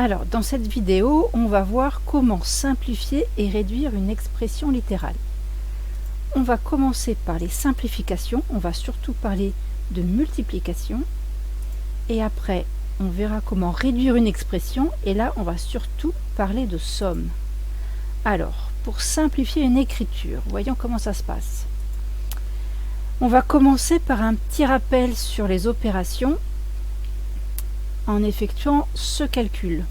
Alors, dans cette vidéo, on va voir comment simplifier et réduire une expression littérale. On va commencer par les simplifications, on va surtout parler de multiplication, et après on verra comment réduire une expression, et là on va surtout parler de somme. Alors, pour simplifier une écriture, voyons comment ça se passe. On va commencer par un petit rappel sur les opérations en effectuant ce calcul.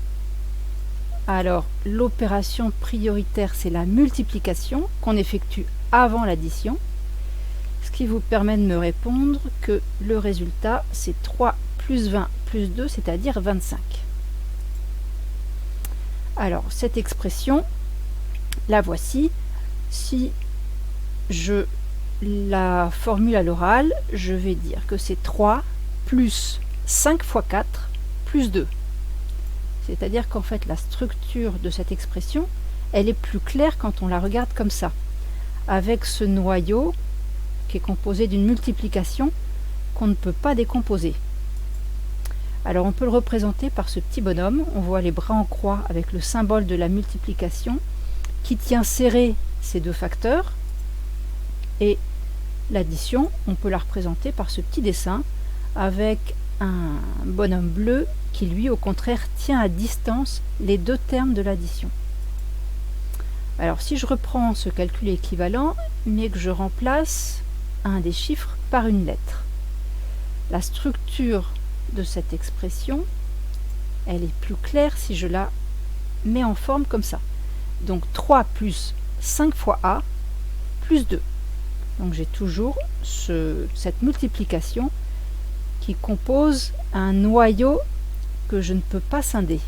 Alors, l'opération prioritaire, c'est la multiplication qu'on effectue avant l'addition, ce qui vous permet de me répondre que le résultat, c'est 3 plus 20 plus 2, c'est-à-dire 25. Alors, cette expression, la voici. Si je la formule à l'oral, je vais dire que c'est 3 plus 5 fois 4 plus 2. C'est-à-dire qu'en fait, la structure de cette expression, elle est plus claire quand on la regarde comme ça, avec ce noyau qui est composé d'une multiplication qu'on ne peut pas décomposer. Alors on peut le représenter par ce petit bonhomme. On voit les bras en croix avec le symbole de la multiplication qui tient serré ces deux facteurs, et l'addition, on peut la représenter par ce petit dessin avec un bonhomme bleu qui lui au contraire tient à distance les deux termes de l'addition. Alors si je reprends ce calcul équivalent, mais que je remplace un des chiffres par une lettre, la structure de cette expression, elle est plus claire si je la mets en forme comme ça. Donc 3 plus 5 fois A plus 2. Donc j'ai toujours cette multiplication qui compose un noyau que je ne peux pas scinder.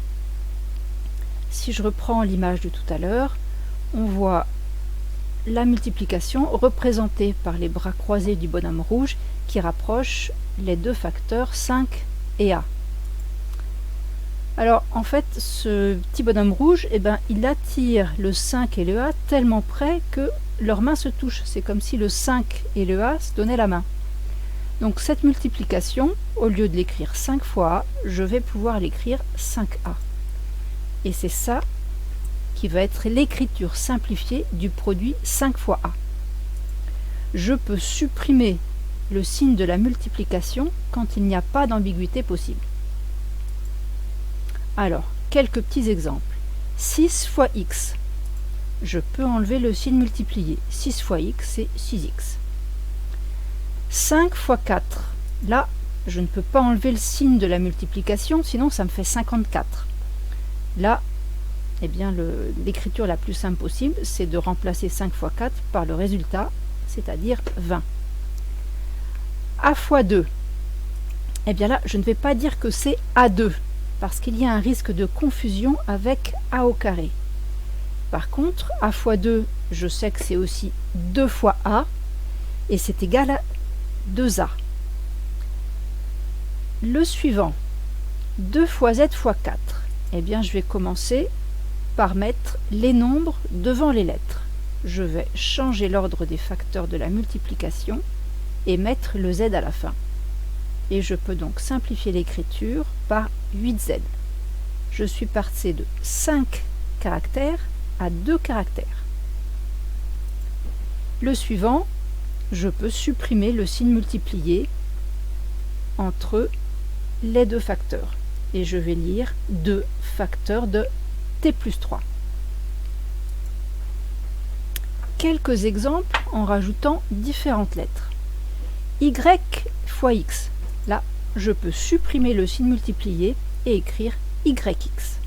Si je reprends l'image de tout à l'heure, on voit la multiplication représentée par les bras croisés du bonhomme rouge qui rapproche les deux facteurs 5 et A. Alors en fait, ce petit bonhomme rouge, il attire le 5 et le A tellement près que leurs mains se touchent. C'est comme si le 5 et le A se donnaient la main. Donc cette multiplication, au lieu de l'écrire 5 fois A, je vais pouvoir l'écrire 5A. Et c'est ça qui va être l'écriture simplifiée du produit 5 fois A. Je peux supprimer le signe de la multiplication quand il n'y a pas d'ambiguïté possible. Alors, quelques petits exemples. 6 fois x. Je peux enlever le signe multiplié. 6 fois x, c'est 6x. 5 fois 4. Là, je ne peux pas enlever le signe de la multiplication, sinon ça me fait 54. Là, eh bien, l'écriture la plus simple possible, c'est de remplacer 5 fois 4 par le résultat, c'est-à-dire 20. A fois 2. Eh bien là, je ne vais pas dire que c'est A2, parce qu'il y a un risque de confusion avec A au carré. Par contre, A fois 2, je sais que c'est aussi 2 fois A, et c'est égal à 2A. Le suivant, 2 fois Z fois 4. Eh bien, je vais commencer par mettre les nombres devant les lettres. Je vais changer l'ordre des facteurs de la multiplication et mettre le Z à la fin. Et je peux donc simplifier l'écriture par 8Z. Je suis passé de 5 caractères à 2 caractères. Le suivant, je peux supprimer le signe multiplié entre les deux facteurs. Et je vais lire 2 facteurs de t plus 3. Quelques exemples en rajoutant différentes lettres. Y fois x. Là, je peux supprimer le signe multiplié et écrire yx.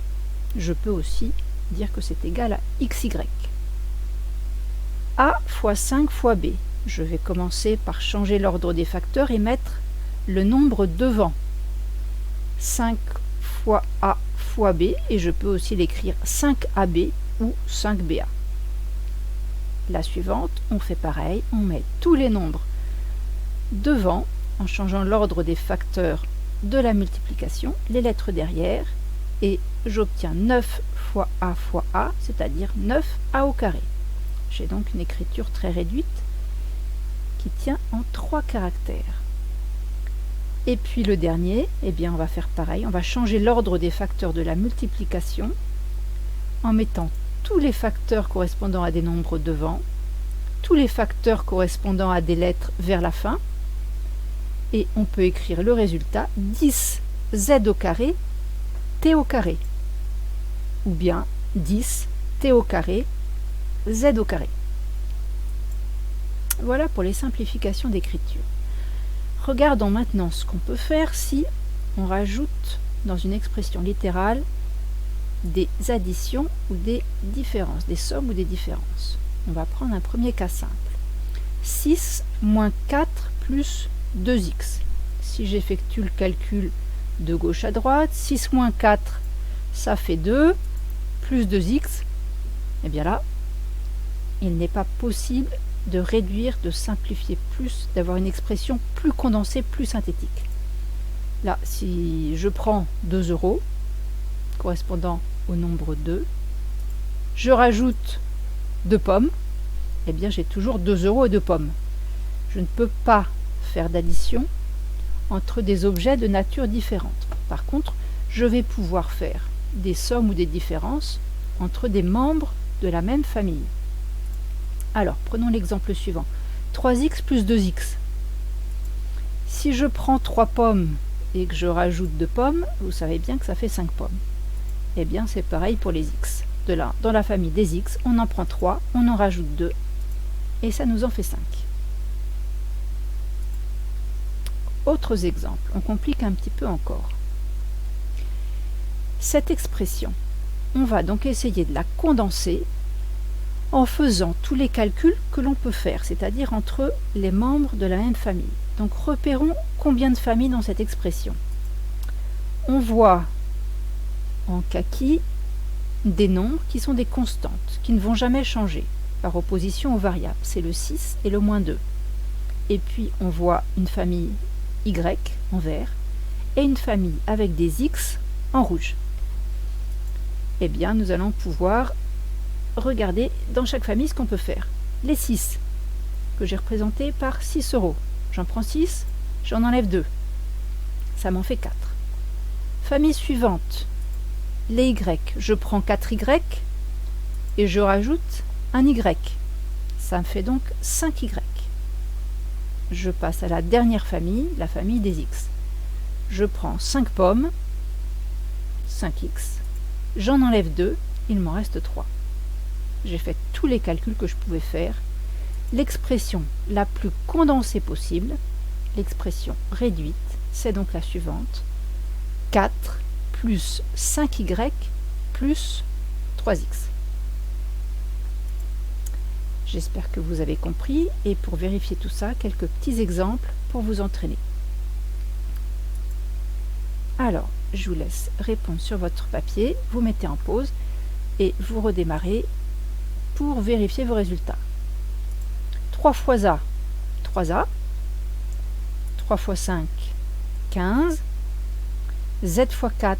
Je peux aussi dire que c'est égal à xy. A fois 5 fois b. Je vais commencer par changer l'ordre des facteurs et mettre le nombre devant. 5 fois A fois B, et je peux aussi l'écrire 5AB ou 5BA. La suivante, on fait pareil, on met tous les nombres devant en changeant l'ordre des facteurs de la multiplication, les lettres derrière, et j'obtiens 9 fois A, c'est-à-dire 9A au carré. J'ai donc une écriture très réduite qui tient en 3 caractères. Et puis le dernier, eh bien on va faire pareil, on va changer l'ordre des facteurs de la multiplication en mettant tous les facteurs correspondant à des nombres devant, tous les facteurs correspondant à des lettres vers la fin, et on peut écrire le résultat 10z au carré t au carré, ou bien 10 t au carré z au carré. Voilà pour les simplifications d'écriture. Regardons maintenant ce qu'on peut faire si on rajoute dans une expression littérale des additions ou des différences, des sommes ou des différences. On va prendre un premier cas simple. 6 moins 4 plus 2x. Si j'effectue le calcul de gauche à droite, 6 moins 4, ça fait 2, plus 2x. Et bien là, il n'est pas possible de réduire, de simplifier plus, d'avoir une expression plus condensée, plus synthétique. Là, si je prends 2 euros, correspondant au nombre 2, je rajoute 2 pommes, eh bien j'ai toujours 2 euros et 2 pommes. Je ne peux pas faire d'addition entre des objets de nature différente. Par contre, je vais pouvoir faire des sommes ou des différences entre des membres de la même famille. Alors, prenons l'exemple suivant. 3x plus 2x. Si je prends 3 pommes et que je rajoute 2 pommes, vous savez bien que ça fait 5 pommes. Eh bien, c'est pareil pour les x. Dans la famille des x, on en prend 3, on en rajoute 2, et ça nous en fait 5. Autres exemples, on complique un petit peu encore. Cette expression, on va donc essayer de la condenser en faisant tous les calculs que l'on peut faire, c'est-à-dire entre les membres de la même famille. Donc repérons combien de familles dans cette expression. On voit en kaki des nombres qui sont des constantes, qui ne vont jamais changer, par opposition aux variables. C'est le 6 et le moins 2. Et puis on voit une famille y en vert et une famille avec des x en rouge. Eh bien, nous allons pouvoir regarder dans chaque famille ce qu'on peut faire. Les 6, que j'ai représentés par 6 euros. J'en prends 6, j'en enlève 2. Ça m'en fait 4. Famille suivante, les y. Je prends 4y et je rajoute un y. Ça me fait donc 5y. Je passe à la dernière famille, la famille des x. Je prends 5 pommes, 5x, j'en enlève 2, il m'en reste 3. J'ai fait tous les calculs que je pouvais faire. L'expression la plus condensée possible, l'expression réduite, c'est donc la suivante. 4 plus 5y plus 3x. J'espère que vous avez compris, et pour vérifier tout ça, quelques petits exemples pour vous entraîner. Alors, je vous laisse répondre sur votre papier, vous mettez en pause et vous redémarrez pour vérifier vos résultats. 3 fois A, 3A. 3 fois 5, 15. Z fois 4,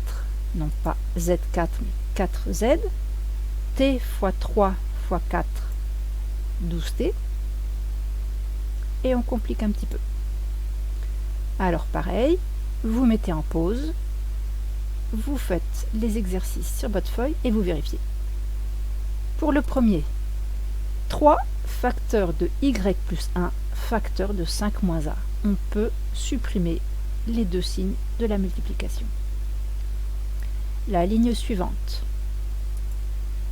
non pas Z4, mais 4Z. T fois 3 fois 4, 12T. Et on complique un petit peu. Alors pareil, vous mettez en pause, vous faites les exercices sur votre feuille et vous vérifiez. Pour le premier, 3 facteurs de y plus 1 facteur de 5 moins a. On peut supprimer les deux signes de la multiplication. La ligne suivante,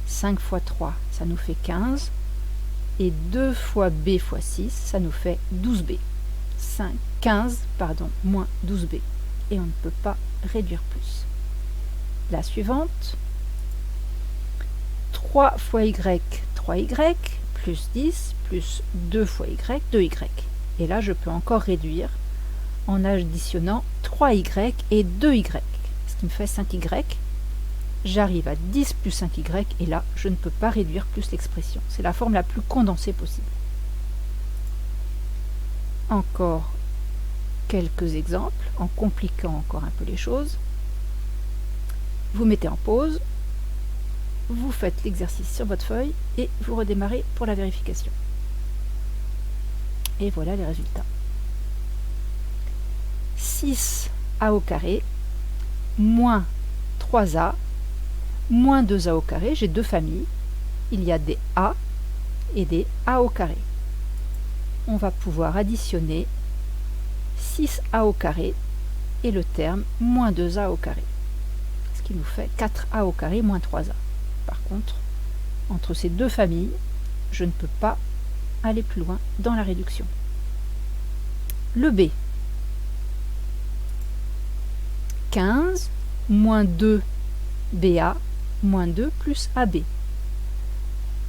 5 fois 3, ça nous fait 15, et 2 fois b fois 6, ça nous fait 12b. 15, moins 12b. Et on ne peut pas réduire plus. La suivante, 3 fois y, 3y, plus 10, plus 2 fois y, 2y. Et là, je peux encore réduire en additionnant 3y et 2y, ce qui me fait 5y. J'arrive à 10 plus 5y, et là, je ne peux pas réduire plus l'expression. C'est la forme la plus condensée possible. Encore quelques exemples, en compliquant encore un peu les choses. Vous mettez en pause, vous faites l'exercice sur votre feuille, et vous redémarrez pour la vérification. Et voilà les résultats. 6a au carré, moins 3a, moins 2a au carré. J'ai deux familles. Il y a des a et des a au carré. On va pouvoir additionner 6a au carré et le terme moins 2a au carré. Ce qui nous fait 4a au carré moins 3a. Par contre, entre ces deux familles, je ne peux pas aller plus loin dans la réduction. Le B. 15 moins 2BA moins 2 plus AB.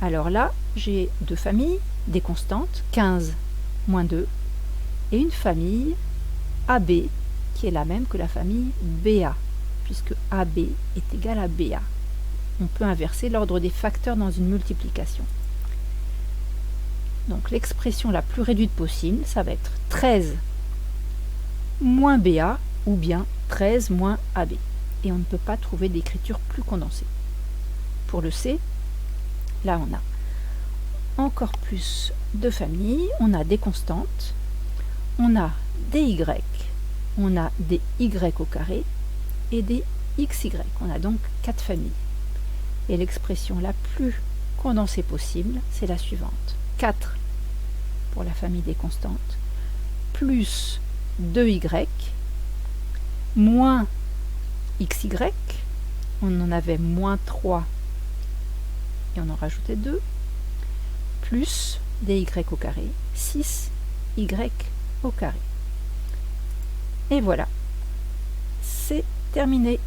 Alors là, j'ai deux familles, des constantes, 15 moins 2, et une famille AB qui est la même que la famille BA, puisque AB est égal à BA. On peut inverser l'ordre des facteurs dans une multiplication. Donc l'expression la plus réduite possible, ça va être 13 moins BA ou bien 13 moins AB. Et on ne peut pas trouver d'écriture plus condensée. Pour le C, là on a encore plus de familles, on a des constantes, on a des Y, on a des Y au carré et des XY. On a donc 4 familles. Et l'expression la plus condensée possible, c'est la suivante. 4 pour la famille des constantes, plus 2Y, moins XY, on en avait moins 3 et on en rajoutait 2, plus des Y au carré, 6Y au carré. Et voilà, c'est terminé.